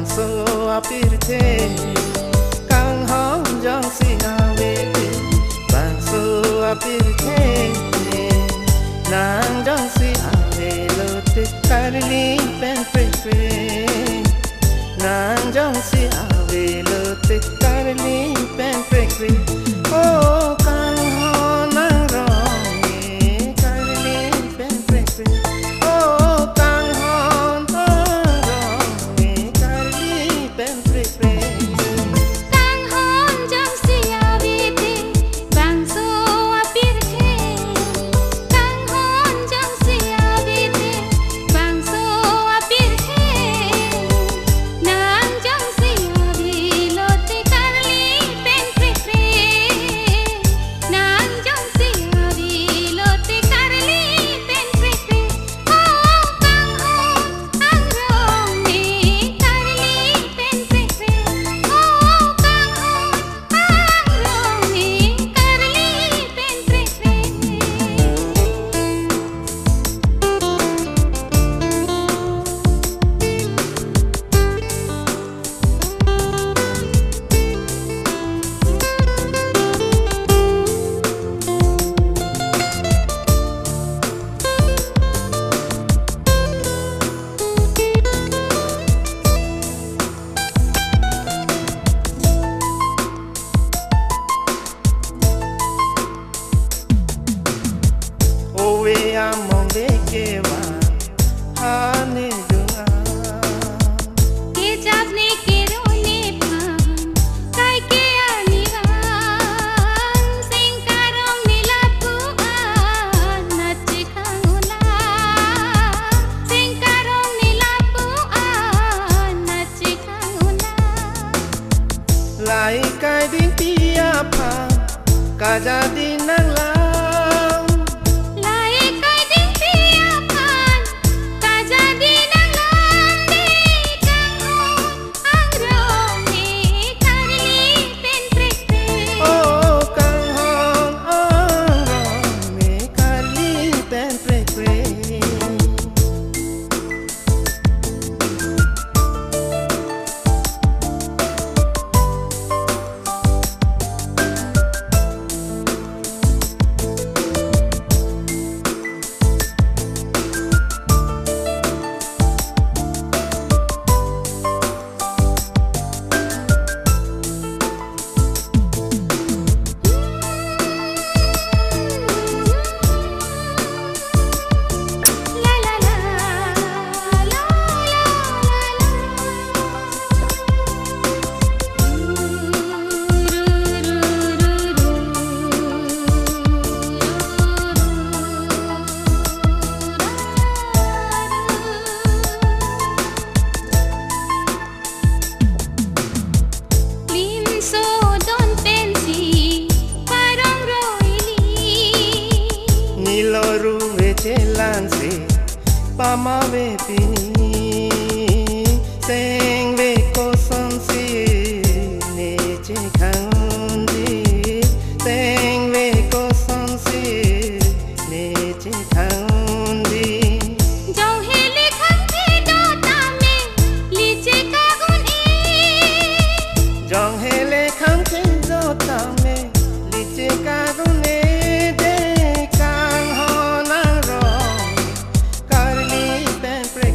so apirte kang hong jong si ave bang so apirte nang jong si ave lo te karli pen pre pre nang jong si ave lo te karli pen pre pre oh kang hong nang rong ni karli pen pre pre oh kang hong nang rong ni karli pen pre pre kang hong jong si ave te bang so apirte kang hong jong si ave te bang so apirte nang jong si ave lo te karli pen pre pre nang jong si ave lo te karli pen pre pre oh kang hong ang rong ni karli pen pre pre oh kang hong ang rong ni karli pen pre pre owe among de ke wa hane dunga ke japne ke rone phan kai ke ani han singkarong nilapu nach khangula singkarong nilapu nach khangula lai kai din tia pha ka ja din nang la lai kai ding pia phan ka jadi nang lam de kang hong ang rong ni karli pen pre pre oh kang hong ang rong me karli pen pre pre la la la la la lim so don pensi parang roili ni lo ru ve che lan se pa ma ve pini seng ve ko son si ne che khang di seng ve ko son si ne che khang di jong hele khang the do ta me li che ka gun jong hele khang chen do ta me li che ka gu ne de kang ho nang rong karli pen pre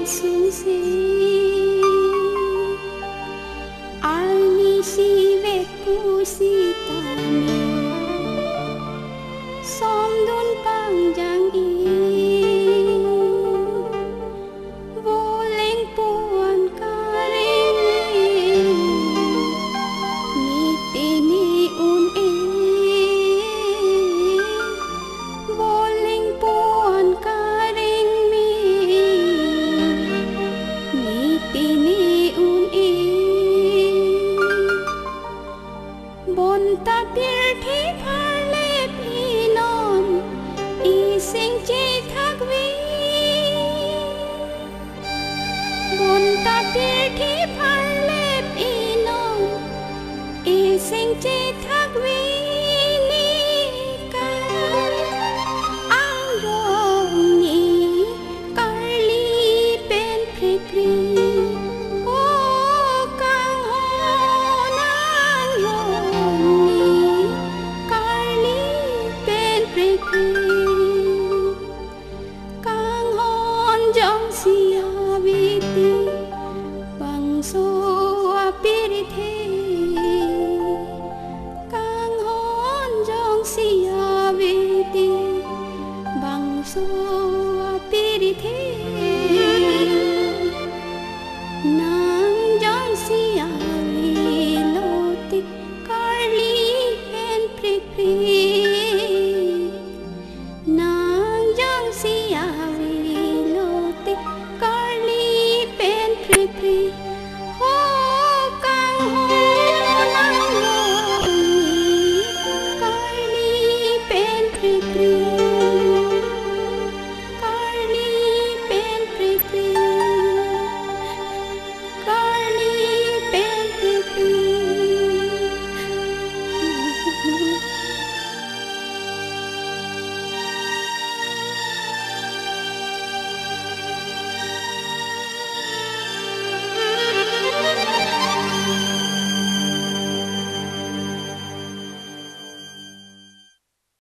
sung si arni si vet pu si tami som dun pang jang i vô leng puan karing ni tini un e vô leng puan karing mi ni tini un e bon ta pir thi phar le pinon i sing chi thak vi bon ta pir thi phar le pinon i sing chi thak vi ni ka ang rong ni karli pen phri phri o kang ho nang rong ni karli pen phri phri kang hon jong si ha vi ti bang so